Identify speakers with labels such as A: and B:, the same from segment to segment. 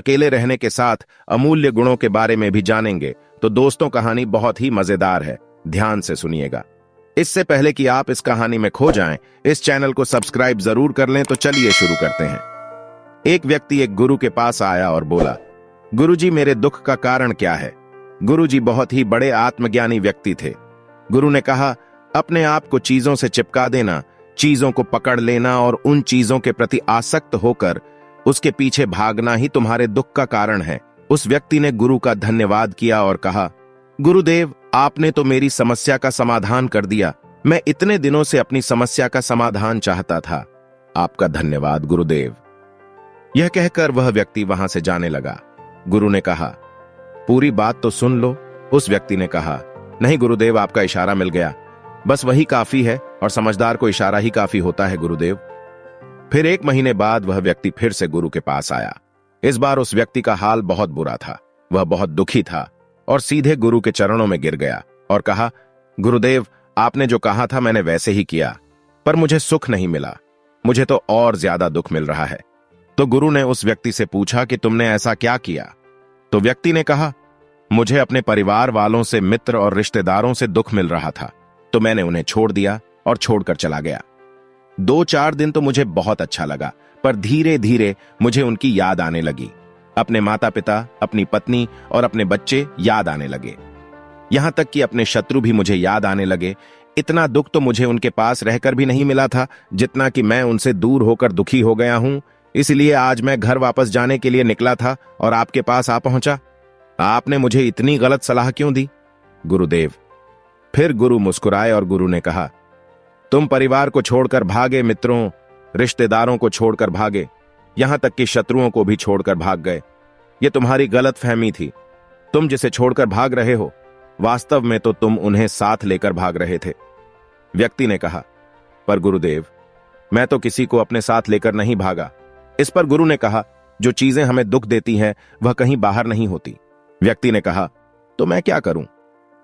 A: अकेले रहने के साथ अमूल्य गुणों के बारे में भी जानेंगे। तो दोस्तों, कहानी बहुत ही मजेदार है, ध्यान से सुनिएगा। इससे पहले कि आप इस कहानी में खो जाएं, इस चैनल को सब्सक्राइब जरूर कर लें। तो चलिए शुरू करते हैं। एक व्यक्ति एक गुरु के पास आया और बोला, गुरुजी, मेरे दुख का कारण क्या है? गुरुजी बहुत ही बड़े आत्मज्ञानी व्यक्ति थे। गुरु ने कहा, अपने आप को चीजों से चिपका देना, चीजों को पकड़ लेना और उन चीजों के प्रति आसक्त होकर उसके पीछे भागना ही तुम्हारे दुख का कारण है। उस व्यक्ति ने गुरु का धन्यवाद किया और कहा, गुरुदेव, आपने तो मेरी समस्या का समाधान कर दिया। मैं इतने दिनों से अपनी समस्या का समाधान चाहता था। आपका धन्यवाद गुरुदेव। यह कहकर वह व्यक्ति वहां से जाने लगा। गुरु ने कहा, पूरी बात तो सुन लो। उस व्यक्ति ने कहा, नहीं गुरुदेव, आपका इशारा मिल गया, बस वही काफी है और समझदार को इशारा ही काफी होता है गुरुदेव। फिर 1 महीने बाद वह व्यक्ति फिर से गुरु के पास आया। इस बार उस व्यक्ति का हाल बहुत बुरा था। वह बहुत दुखी था और सीधे गुरु के चरणों में गिर गया और कहा, गुरुदेव, आपने जो कहा था मैंने वैसे ही किया, पर मुझे सुख नहीं मिला। मुझे तो और ज्यादा दुख मिल रहा है। तो गुरु ने उस व्यक्ति से पूछा कि तुमने ऐसा क्या किया? तो व्यक्ति ने कहा, मुझे अपने परिवार वालों से, मित्र और रिश्तेदारों से दुख मिल रहा था, तो मैंने उन्हें छोड़ दिया और छोड़कर चला गया। 2-4 दिन तो मुझे बहुत अच्छा लगा, पर धीरे धीरे मुझे उनकी याद आने लगी। अपने माता पिता, अपनी पत्नी और अपने बच्चे याद आने लगे। यहां तक कि अपने शत्रु भी मुझे याद आने लगे। इतना दुख तो मुझे उनके पास रहकर भी नहीं मिला था जितना कि मैं उनसे दूर होकर दुखी हो गया हूं। इसलिए आज मैं घर वापस जाने के लिए निकला था और आपके पास आ पहुंचा। आपने मुझे इतनी गलत सलाह क्यों दी? गुरुदेव। फिर गुरु मुस्कुराए और गुरु ने कहा, तुम परिवार को छोड़कर भागे, मित्रों, रिश्तेदारों को छोड़कर भागे, यहां तक कि शत्रुओं को भी छोड़कर भाग गए। यह तुम्हारी गलत फहमी थी। तुम जिसे छोड़कर भाग रहे हो, वास्तव में तो तुम उन्हें साथ लेकर भाग रहे थे। व्यक्ति ने कहा, पर गुरुदेव, मैं तो किसी को अपने साथ लेकर नहीं भागा। इस पर गुरु ने कहा, जो चीजें हमें दुख देती हैं वह कहीं बाहर नहीं होती। व्यक्ति ने कहा, तो मैं क्या करूं?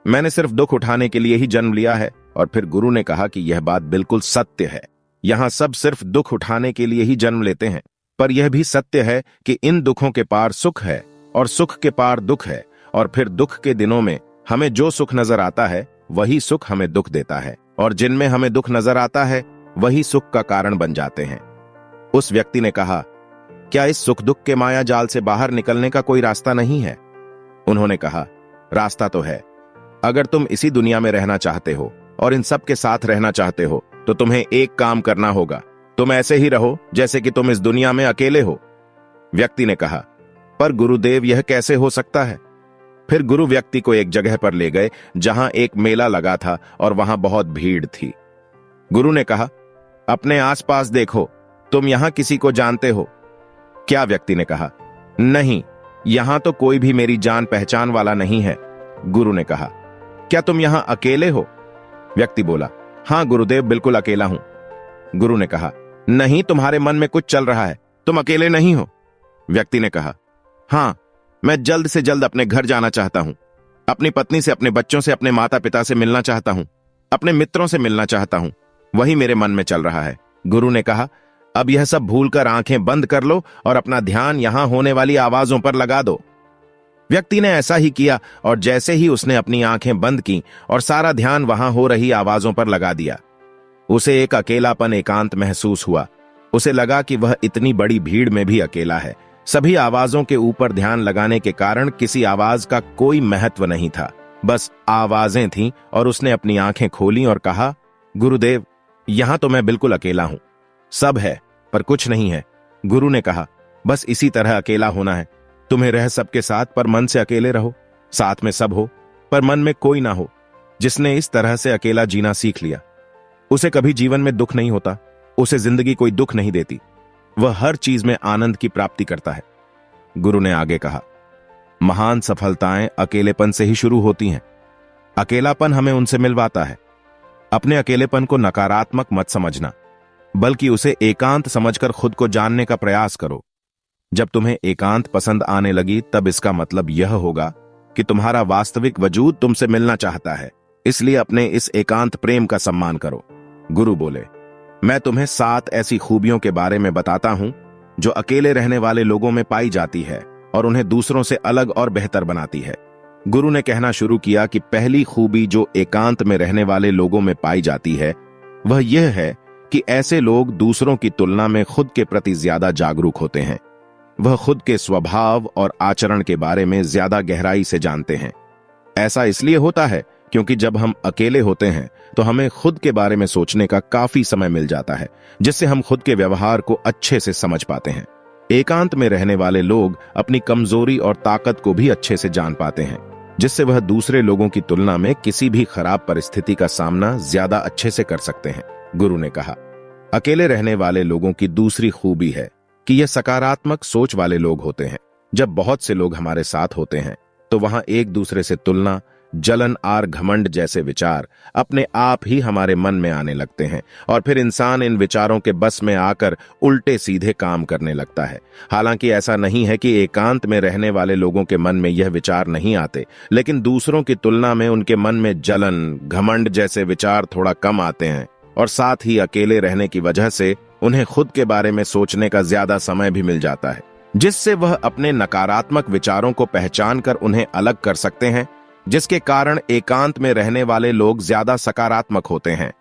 A: मैंने सिर्फ दुख उठाने के लिए ही जन्म लिया है। और फिर गुरु ने कहा कि यह बात बिल्कुल सत्य है। यहां सब सिर्फ दुख उठाने के लिए ही जन्म लेते हैं, पर यह भी सत्य है कि इन दुखों के पार सुख है और सुख के पार दुख है। और फिर दुख के दिनों में हमें जो सुख नजर आता है वही सुख हमें दुख देता है, और जिनमें हमें दुख नजर आता है वही सुख का कारण बन जाते हैं। उस व्यक्ति ने कहा, क्या इस सुख दुख के माया जाल से बाहर निकलने का कोई रास्ता नहीं है? उन्होंने कहा, रास्ता तो है। अगर तुम इसी दुनिया में रहना चाहते हो और इन सब के साथ रहना चाहते हो तो तुम्हें एक काम करना होगा। तुम ऐसे ही रहो जैसे कि तुम इस दुनिया में अकेले हो। व्यक्ति ने कहा, पर गुरुदेव, यह कैसे हो सकता है? फिर गुरु व्यक्ति को एक जगह पर ले गए जहां एक मेला लगा था और वहां बहुत भीड़ थी। गुरु ने कहा, अपने आसपास देखो, तुम यहां किसी को जानते हो क्या? व्यक्ति ने कहा, नहीं, यहां तो कोई भी मेरी जान पहचान वाला नहीं है। गुरु ने कहा, क्या तुम यहां अकेले हो? व्यक्ति बोला, हां गुरुदेव, बिल्कुल अकेला हूं। गुरु ने कहा, नहीं, तुम्हारे मन में कुछ चल रहा है, तुम अकेले नहीं हो। व्यक्ति ने कहा, हां, मैं जल्द से जल्द अपने घर जाना चाहता हूं। अपनी पत्नी से, अपने बच्चों से, अपने माता पिता से मिलना चाहता हूं, अपने मित्रों से मिलना चाहता हूं, वही मेरे मन में चल रहा है। गुरु ने कहा, अब यह सब भूलकर आंखें बंद कर लो और अपना ध्यान यहां होने वाली आवाजों पर लगा दो। व्यक्ति ने ऐसा ही किया और जैसे ही उसने अपनी आंखें बंद की और सारा ध्यान वहां हो रही आवाजों पर लगा दिया, उसे एक अकेलापन, एकांत महसूस हुआ। उसे लगा कि वह इतनी बड़ी भीड़ में भी अकेला है। सभी आवाजों के ऊपर ध्यान लगाने के कारण किसी आवाज का कोई महत्व नहीं था, बस आवाजें थीं। और उसने अपनी आंखें खोली और कहा, गुरुदेव, यहां तो मैं बिल्कुल अकेला हूं। सब है पर कुछ नहीं है। गुरु ने कहा, बस इसी तरह अकेला होना है। तुम्हें रह सबके साथ, पर मन से अकेले रहो। साथ में सब हो पर मन में कोई ना हो। जिसने इस तरह से अकेला जीना सीख लिया, उसे कभी जीवन में दुख नहीं होता। उसे जिंदगी कोई दुख नहीं देती। वह हर चीज में आनंद की प्राप्ति करता है। गुरु ने आगे कहा, महान सफलताएं अकेलेपन से ही शुरू होती हैं। अकेलापन हमें उनसे मिलवाता है। अपने अकेलेपन को नकारात्मक मत समझना, बल्कि उसे एकांत समझकर खुद को जानने का प्रयास करो। जब तुम्हें एकांत पसंद आने लगी, तब इसका मतलब यह होगा कि तुम्हारा वास्तविक वजूद तुमसे मिलना चाहता है। इसलिए अपने इस एकांत प्रेम का सम्मान करो। गुरु बोले, मैं तुम्हें 7 ऐसी खूबियों के बारे में बताता हूं जो अकेले रहने वाले लोगों में पाई जाती है और उन्हें दूसरों से अलग और बेहतर बनाती है। गुरु ने कहना शुरू किया कि पहली खूबी जो एकांत में रहने वाले लोगों में पाई जाती है वह यह है कि ऐसे लोग दूसरों की तुलना में खुद के प्रति ज्यादा जागरूक होते हैं। वह खुद के स्वभाव और आचरण के बारे में ज्यादा गहराई से जानते हैं। ऐसा इसलिए होता है क्योंकि जब हम अकेले होते हैं तो हमें खुद के बारे में सोचने का काफी समय मिल जाता है, जिससे हम खुद के व्यवहार को अच्छे से समझ पाते हैं। एकांत में रहने वाले लोग अपनी कमजोरी और ताकत को भी अच्छे से जान पाते हैं, जिससे वह दूसरे लोगों की तुलना में किसी भी खराब परिस्थिति का सामना ज्यादा अच्छे से कर सकते हैं। गुरु ने कहा, अकेले रहने वाले लोगों की दूसरी खूबी है कि यह सकारात्मक सोच वाले लोग होते हैं। जब बहुत से लोग हमारे साथ होते हैं तो वहां एक दूसरे से तुलना, जलन, आर, घमंड जैसे विचार अपने आप ही हमारे मन में आने लगते हैं और फिर इंसान इन विचारों के बस में आकर उल्टे सीधे काम करने लगता है। हालांकि ऐसा नहीं है कि एकांत में रहने वाले लोगों के मन में यह विचार नहीं आते, लेकिन दूसरों की तुलना में उनके मन में जलन, घमंड जैसे विचार थोड़ा कम आते हैं और साथ ही अकेले रहने की वजह से उन्हें खुद के बारे में सोचने का ज्यादा समय भी मिल जाता है, जिससे वह अपने नकारात्मक विचारों को पहचान कर उन्हें अलग कर सकते हैं, जिसके कारण एकांत में रहने वाले लोग ज्यादा सकारात्मक होते हैं।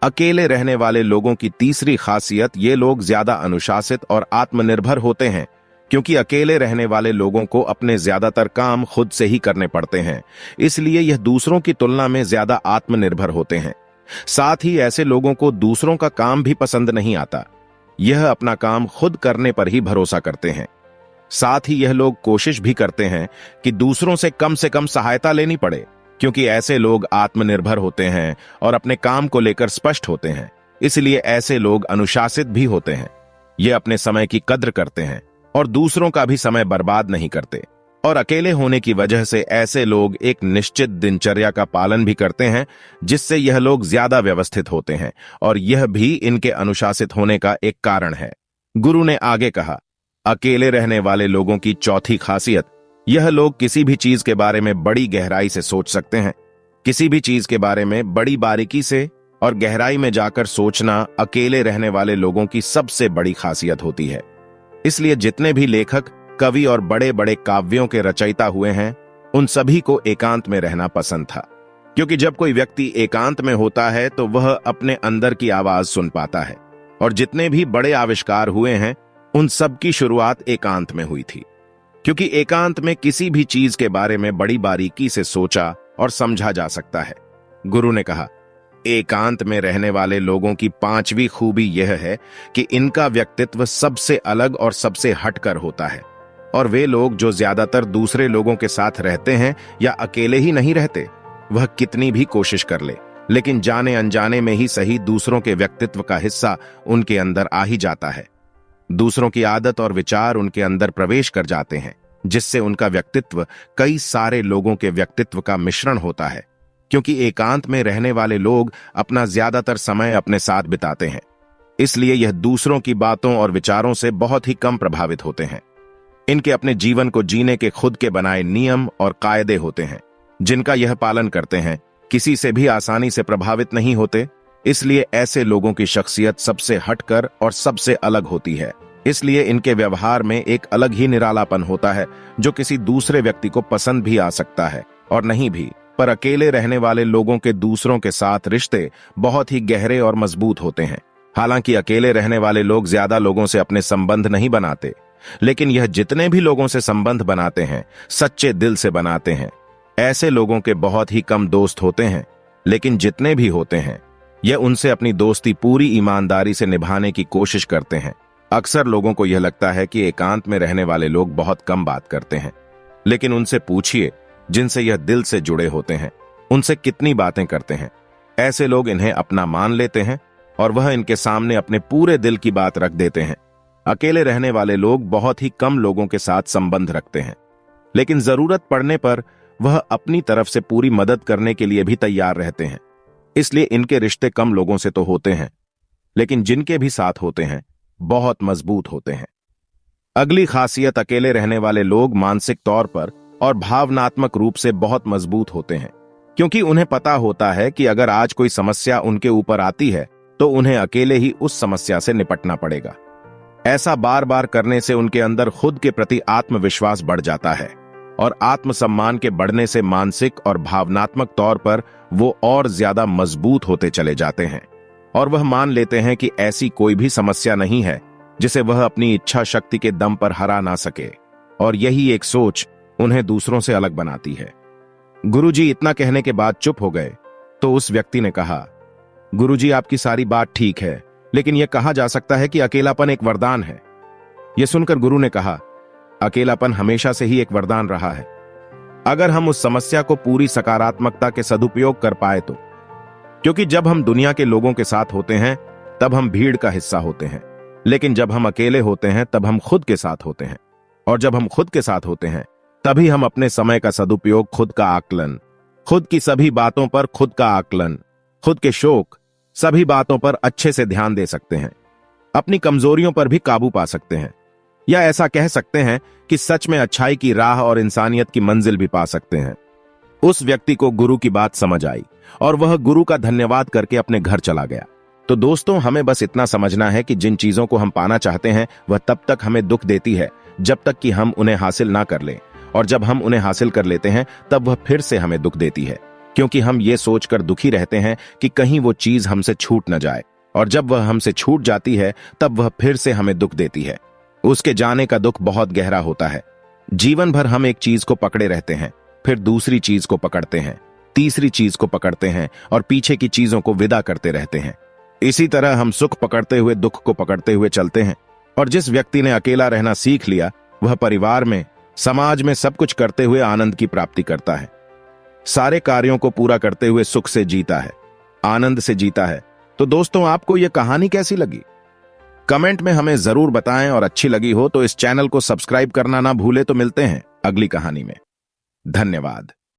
A: अकेले रहने वाले लोगों की तीसरी खासियत, ये लोग ज्यादा अनुशासित और आत्मनिर्भर होते हैं, क्योंकि अकेले रहने वाले लोगों को अपने ज्यादातर काम खुद से ही करने पड़ते हैं, इसलिए यह दूसरों की तुलना में ज्यादा आत्मनिर्भर होते हैं। साथ ही ऐसे लोगों को दूसरों का काम भी पसंद नहीं आता। यह अपना काम खुद करने पर ही भरोसा करते हैं। साथ ही यह लोग कोशिश भी करते हैं कि दूसरों से कम सहायता लेनी पड़े, क्योंकि ऐसे लोग आत्मनिर्भर होते हैं और अपने काम को लेकर स्पष्ट होते हैं। इसलिए ऐसे लोग अनुशासित भी होते हैं। ये अपने समय की कद्र करते हैं और दूसरों का भी समय बर्बाद नहीं करते। और अकेले होने की वजह से ऐसे लोग एक निश्चित दिनचर्या का पालन भी करते हैं, जिससे यह लोग ज्यादा व्यवस्थित होते हैं और यह भी इनके अनुशासित होने का एक कारण है। गुरु ने आगे कहा, अकेले रहने वाले लोगों की चौथी खासियत, यह लोग किसी भी चीज के बारे में बड़ी गहराई से सोच सकते हैं। किसी भी चीज के बारे में बड़ी बारीकी से और गहराई में जाकर सोचना अकेले रहने वाले लोगों की सबसे बड़ी खासियत होती है। इसलिए जितने भी लेखक, कवि और बड़े बड़े काव्यों के रचयिता हुए हैं, उन सभी को एकांत में रहना पसंद था, क्योंकि जब कोई व्यक्ति एकांत में होता है तो वह अपने अंदर की आवाज सुन पाता है। और जितने भी बड़े आविष्कार हुए हैं उन सब की शुरुआत एकांत में हुई थी, क्योंकि एकांत में किसी भी चीज के बारे में बड़ी बारीकी से सोचा और समझा जा सकता है। गुरु ने कहा, एकांत में रहने वाले लोगों की पांचवी खूबी यह है कि इनका व्यक्तित्व सबसे अलग और सबसे हटकर होता है। और वे लोग जो ज्यादातर दूसरे लोगों के साथ रहते हैं या अकेले ही नहीं रहते, वह कितनी भी कोशिश कर ले, लेकिन जाने अनजाने में ही सही दूसरों के व्यक्तित्व का हिस्सा उनके अंदर आ ही जाता है। दूसरों की आदत और विचार उनके अंदर प्रवेश कर जाते हैं, जिससे उनका व्यक्तित्व कई सारे लोगों के व्यक्तित्व का मिश्रण होता है। क्योंकि एकांत में रहने वाले लोग अपना ज्यादातर समय अपने साथ बिताते हैं, इसलिए यह दूसरों की बातों और विचारों से बहुत ही कम प्रभावित होते हैं। इनके अपने जीवन को जीने के खुद के बनाए नियम और कायदे होते हैं, जिनका यह पालन करते हैं, किसी से भी आसानी से प्रभावित नहीं होते। इसलिए ऐसे लोगों की शख्सियत सबसे हटकर और सबसे अलग होती है। इसलिए इनके व्यवहार में एक अलग ही निरालापन होता है, जो किसी दूसरे व्यक्ति को पसंद भी आ सकता है और नहीं भी। पर अकेले रहने वाले लोगों के दूसरों के साथ रिश्ते बहुत ही गहरे और मजबूत होते हैं। हालांकि अकेले रहने वाले लोग ज्यादा लोगों से अपने संबंध नहीं बनाते, लेकिन यह जितने भी लोगों से संबंध बनाते हैं, सच्चे दिल से बनाते हैं। ऐसे लोगों के बहुत ही कम दोस्त होते हैं, लेकिन जितने भी होते हैं, यह उनसे अपनी दोस्ती पूरी ईमानदारी से निभाने की कोशिश करते हैं। अक्सर लोगों को यह लगता है कि एकांत में रहने वाले लोग बहुत कम बात करते हैं, लेकिन उनसे पूछिए जिनसे यह दिल से जुड़े होते हैं, उनसे कितनी बातें करते हैं। ऐसे लोग इन्हें अपना मान लेते हैं और वह इनके सामने अपने पूरे दिल की बात रख देते हैं। अकेले रहने वाले लोग बहुत ही कम लोगों के साथ संबंध रखते हैं, लेकिन जरूरत पड़ने पर वह अपनी तरफ से पूरी मदद करने के लिए भी तैयार रहते हैं। इसलिए इनके रिश्ते कम लोगों से तो होते हैं, लेकिन जिनके भी साथ होते हैं बहुत मजबूत होते हैं। अगली खासियत, अकेले रहने वाले लोग मानसिक तौर पर और भावनात्मक रूप से बहुत मजबूत होते हैं, क्योंकि उन्हें पता होता है कि अगर आज कोई समस्या उनके ऊपर आती है तो उन्हें अकेले ही उस समस्या से निपटना पड़ेगा। ऐसा बार बार करने से उनके अंदर खुद के प्रति आत्मविश्वास बढ़ जाता है और आत्मसम्मान के बढ़ने से मानसिक और भावनात्मक तौर पर वो और ज्यादा मजबूत होते चले जाते हैं और वह मान लेते हैं कि ऐसी कोई भी समस्या नहीं है जिसे वह अपनी इच्छा शक्ति के दम पर हरा ना सके। और यही एक सोच उन्हें दूसरों से अलग बनाती है। गुरुजी इतना कहने के बाद चुप हो गए तो उस व्यक्ति ने कहा, गुरुजी आपकी सारी बात ठीक है, लेकिन यह कहा जा सकता है कि अकेलापन एक वरदान है। यह सुनकर गुरु ने कहा, अकेलापन हमेशा से ही एक वरदान रहा है, अगर हम उस समस्या को पूरी सकारात्मकता के सदुपयोग कर पाए तो। क्योंकि जब हम दुनिया के लोगों के साथ होते हैं तब हम भीड़ का हिस्सा होते हैं, लेकिन जब हम अकेले होते हैं तब हम खुद के साथ होते हैं, और जब हम खुद के साथ होते हैं तभी हम अपने समय का सदुपयोग, खुद का आकलन, खुद की सभी बातों पर खुद का आकलन, खुद के शौक, सभी बातों पर अच्छे से ध्यान दे सकते हैं, अपनी कमजोरियों पर भी काबू पा सकते हैं, या ऐसा कह सकते हैं कि सच में अच्छाई की राह और इंसानियत की मंजिल भी पा सकते हैं। उस व्यक्ति को गुरु की बात समझ आई और वह गुरु का धन्यवाद करके अपने घर चला गया। तो दोस्तों, हमें बस इतना समझना है कि जिन चीजों को हम पाना चाहते हैं वह तब तक हमें दुख देती है जब तक कि हम उन्हें हासिल ना कर लें, और जब हम उन्हें हासिल कर लेते हैं तब वह फिर से हमें दुख देती है, क्योंकि हम ये सोचकर दुखी रहते हैं कि कहीं वो चीज हमसे छूट न जाए, और जब वह हमसे छूट जाती है तब वह फिर से हमें दुख देती है। उसके जाने का दुख बहुत गहरा होता है। जीवन भर हम एक चीज को पकड़े रहते हैं, फिर दूसरी चीज को पकड़ते हैं, तीसरी चीज को पकड़ते हैं और पीछे की चीजों को विदा करते रहते हैं। इसी तरह हम सुख पकड़ते हुए दुख को पकड़ते हुए चलते हैं। और जिस व्यक्ति ने अकेला रहना सीख लिया वह परिवार में, समाज में सब कुछ करते हुए आनंद की प्राप्ति करता है, सारे कार्यों को पूरा करते हुए सुख से जीता है, आनंद से जीता है। तो दोस्तों, आपको यह कहानी कैसी लगी? कमेंट में हमें जरूर बताएं, और अच्छी लगी हो तो इस चैनल को सब्सक्राइब करना ना भूले। तो मिलते हैं अगली कहानी में। धन्यवाद।